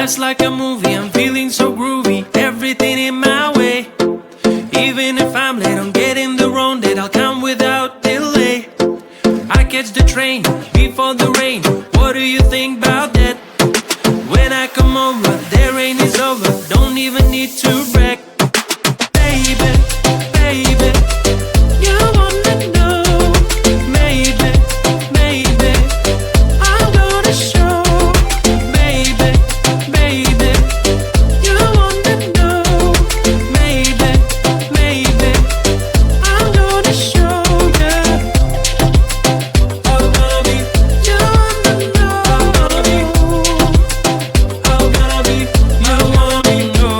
just like a movie, I'm feeling so groovy, everything in my way. Even if I'm late on getting the wrong date, I'll come without delay. I catch the train before the rain, what do you think about that? When I come over, the rain is over, don't even need to brag. Baby, baby, you wanna know. Maybe, maybe, I'm gonna show. Baby, baby, you wanna know. Maybe, maybe, I'm gonna show you. Oh baby, you wanna know. Oh baby, you wanna know.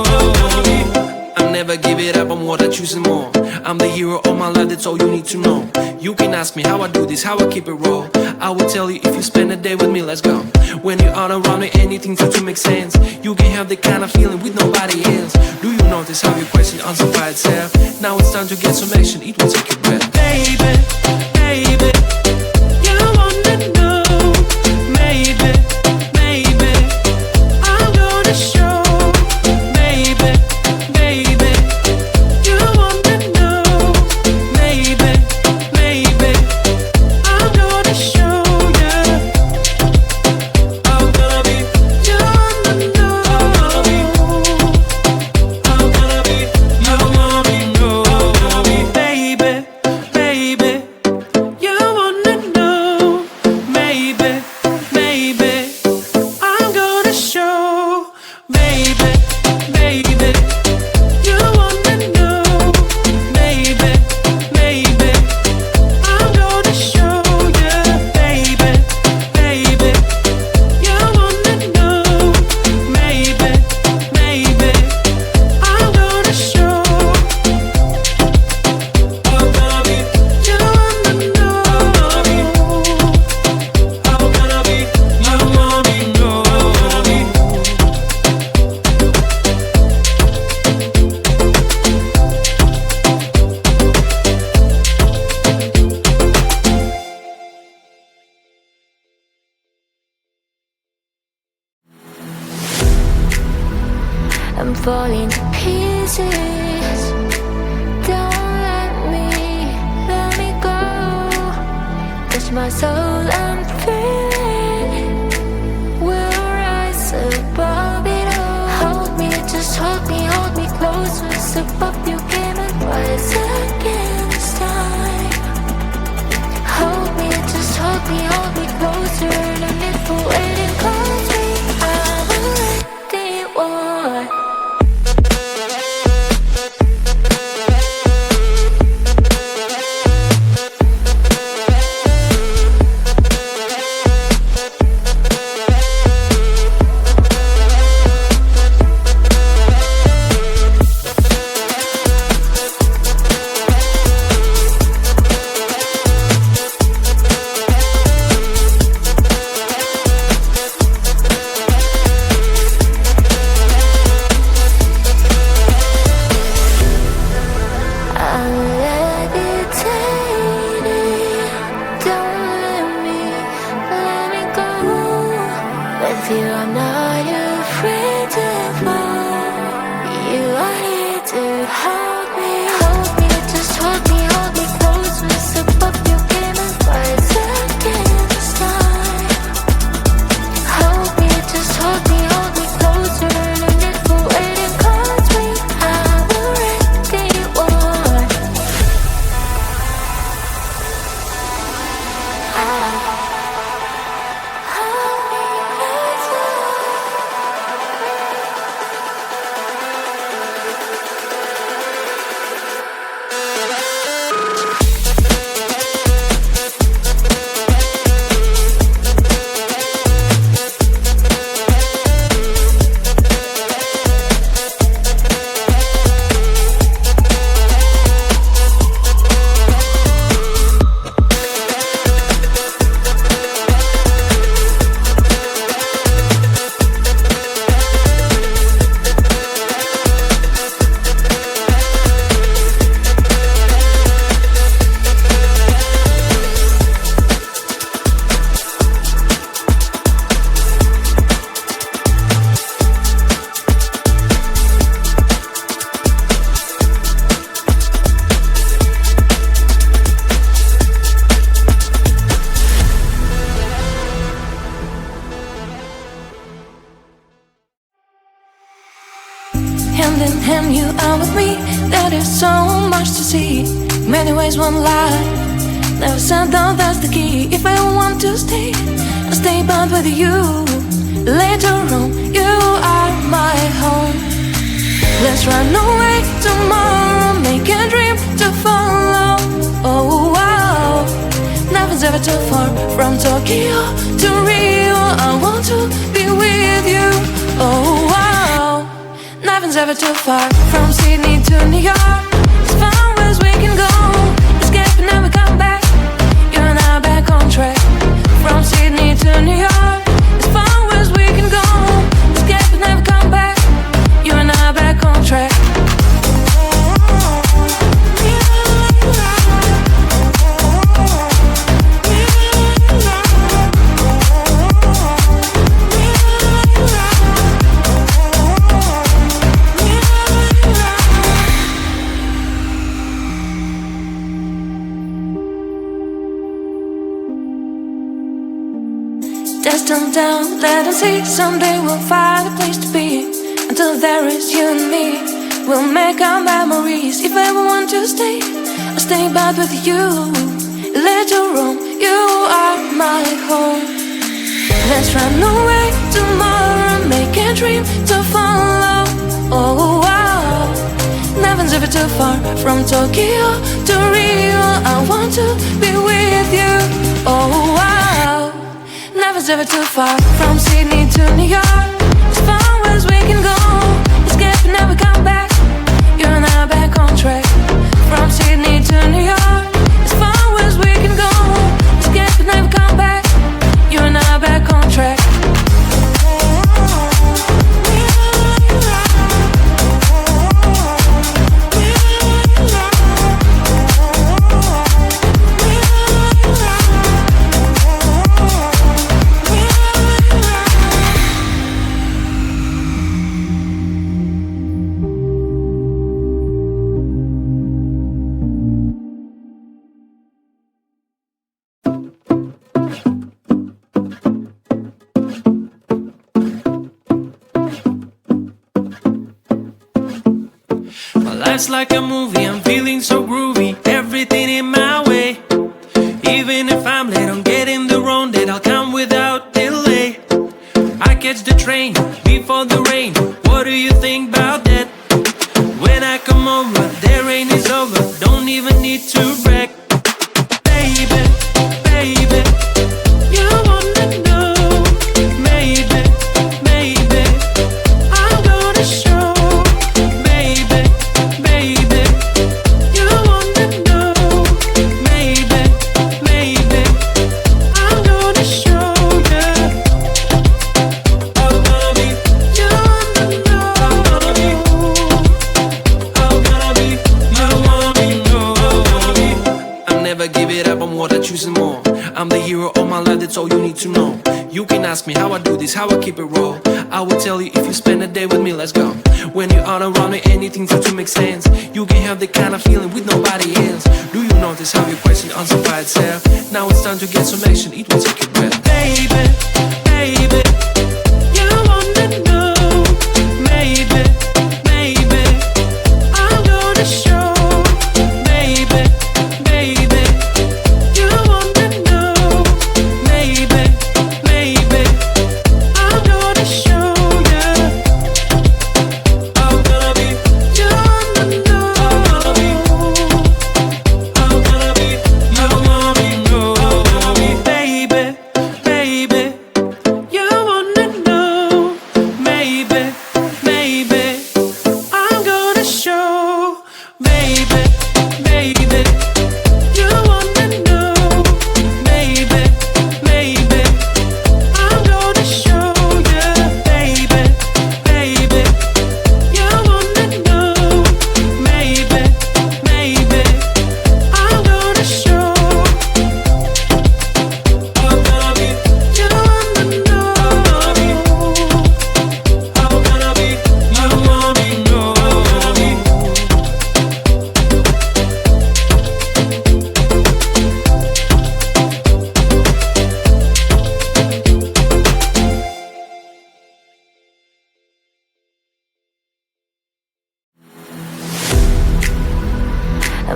I'll never give it up, I'm what I choosing more. I'm the hero of my life, that's all you need to know. You can ask me how I do this, how I keep it raw. I will tell you if you spend a day with me, let's go. When you are around me, anything to make sense. You can have the kind of feeling with nobody else. Do you notice how your question answers by itself? Now it's time to get some action, it will take your breath. Baby, baby, you wanna know. Maybe, maybe, I'm gonna show. Baby, baby, you wanna know. Maybe, maybe, I'm gonna show you. I'm gonna be, you wanna know. I'm gonna be, you wanna know. Baby, baby, you wanna know. Maybe, maybe, I'm gonna show. Baby, baby, you wanna know. Maybe, maybe, I'm gonna show you. Baby, baby, you wanna know. Maybe, maybe, I'm gonna show. I'm gonna be, you wanna know. I'm gonna be, you wanna know. I'm falling to pieces. Don't let me go. Touch my soul, I'm feeling. We'll rise above it all. Hold me, just hold me closer. Step up, you came and rise again this time. Hold me, just hold me closer. No need for waiting, close me. I'm already one. much to see. Many ways, one life. Never said no, that's the key. If I want to stay, I'll stay bound with you. Later on, you are my home. Let's run away tomorrow, make a dream to follow. Oh wow, nothing's ever too far. From Tokyo to Rio, I want to be with you. Oh wow, nothing's ever too far. From Sydney to New York, as far as we can go. Escape and never come back. You and I back on track. From Sydney to New York, as far as we can go. Escape and never come back. You and I back on track. Destined down, let us see. Someday we'll find a place to be. Until there is you and me, we'll make our memories. If I ever want to stay, I'll stay back with you. Later on, you are my home. Let's run away tomorrow, make a dream to follow. Oh wow, nothing's ever too far. From Tokyo to Rio, I want to be with you. Oh wow, nothing's ever too far. From Sydney to New York, as far as we can go. Escape and never come back. You and I back on track. From Sydney to New York, as far as we can go. Escape and never come back. You and I back on track. Life's like a movie, I'm feeling so groovy. Everything in my way. Even if I'm late on getting the wrong date, I'll come without delay. I catch the train before the rain. What do you think about that? When I come over, the rain is over. Don't even need to brag. Baby, baby, you wanna know. Maybe, maybe I'm gonna show. I'm the hero of my life, that's all you need to know. You can ask me how I do this, how I keep it raw. I will tell you if you spend a day with me, let's go. When you are around me, anything to make sense. You can have the kind of feeling with nobody else. Do you notice how your question answers by itself? Now it's time to get some action, it will take your breath. Baby, baby, you wanna know. Maybe, maybe I'm gonna show. Baby, baby, you wanna know. Maybe, maybe I'm gonna show you. I'm gonna be, you wanna know. I'm gonna be, you wanna know. I'm gonna be, baby,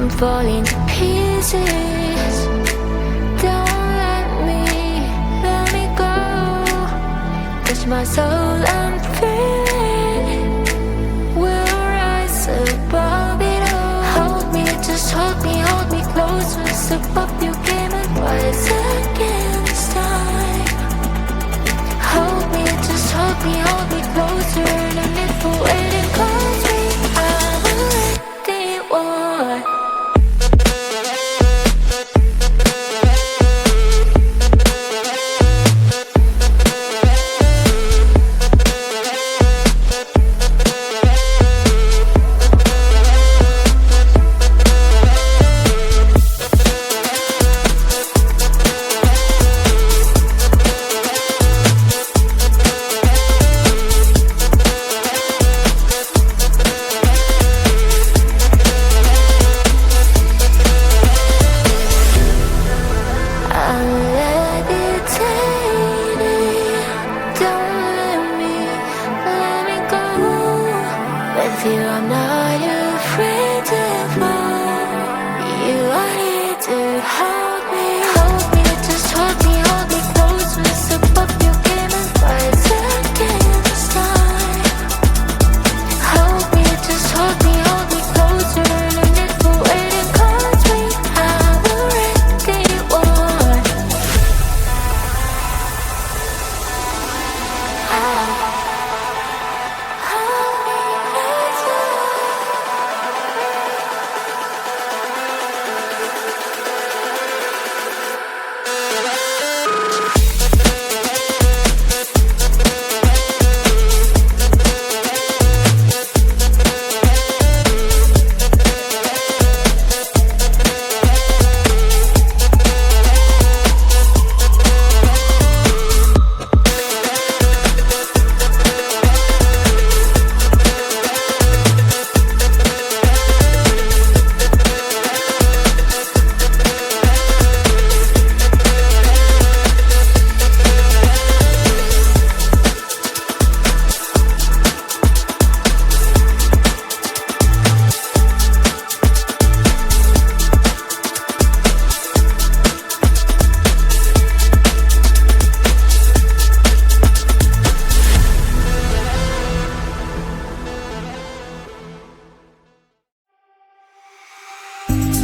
I'm falling to pieces. Don't let me go. Touch my soul and feeling will rise above it all. Hold me, just hold me close. Step up your game and rise against time. Hold me, just hold me closer. No need for waiting, cause we are already one.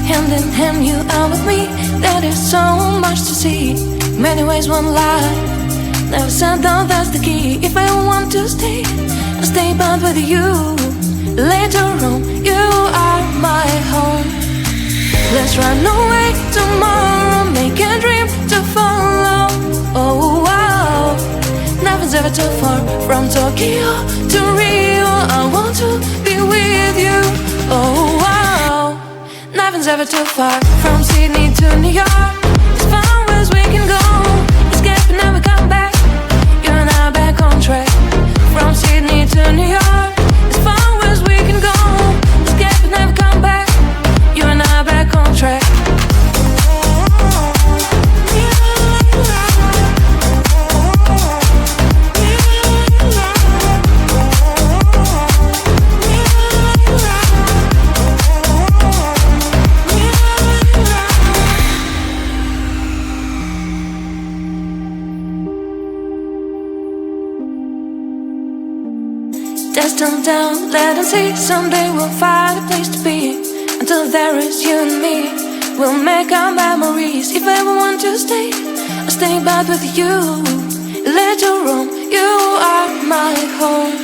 Hand in hand, you are with me. There is so much to see. Many ways, one life. Never said that that's the key. If I want to stay, I'll stay but with you. Later on, you are my home. Let's run away tomorrow. Make a dream to follow. Oh wow. Nothing's ever too far. From Tokyo to Rio, I want to be with you. Oh wow. Nothing's ever too far. From Sydney to New York, as far as we can go. Escape and never come back. You and I back on track. From Sydney to New York, as far as we can go. Escape and never come back. You and I back on track. Test them down, let them see. Someday we'll find a place to be. Until there is you and me, we'll make our memories. If I ever want to stay, I'll stay back with you. Later on, you are my home.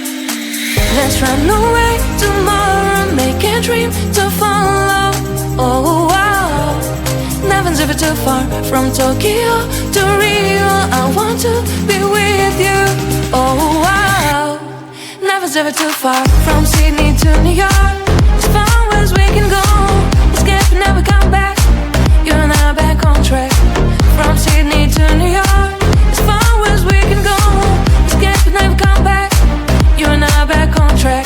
Let's run away tomorrow. Make a dream to follow. Oh wow. Nothing's ever too far. From Tokyo to Rio, I want to be with you. Oh wow. Nothing's ever too far. From Sydney to New York, as far as we can go. Escape and never come back. You and I back on track. From Sydney to New York, as far as we can go. Escape and never come back. You and I back on track.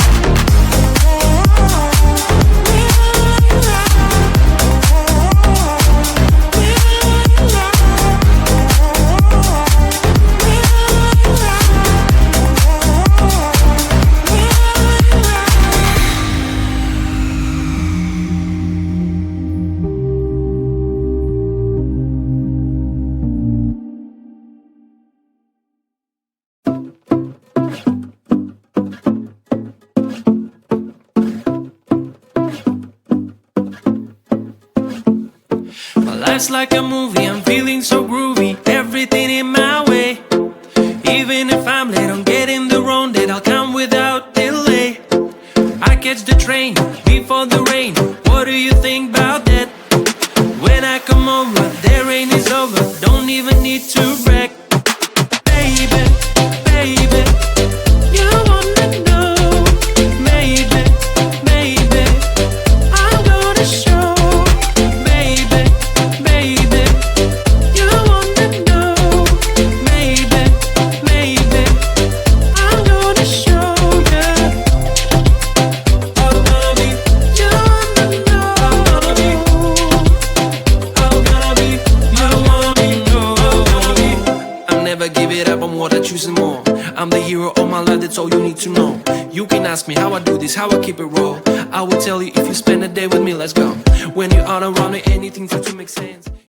Life's like a movie, I'm feeling so groovy, everything in my way. Even if I'm late on getting the wrong date, I'll come without delay. I catch the train before the rain, what do you think about that? When I come over, the rain is over, don't even need to brag. Baby, baby, you wanna know. Maybe, maybe, I'm gonna show. Baby, baby, you wanna know. Maybe, maybe, I'm gonna show you. I'm gonna be, you wanna know. I'm gonna be, you wanna know. I'll never give it up, I'm what I choose more. I'm the hero of my life, that's all you need to know. You can ask me how I do this, how I keep it raw. I will tell you if you spend a day with me, let's go. When you're all around me, anything to make sense.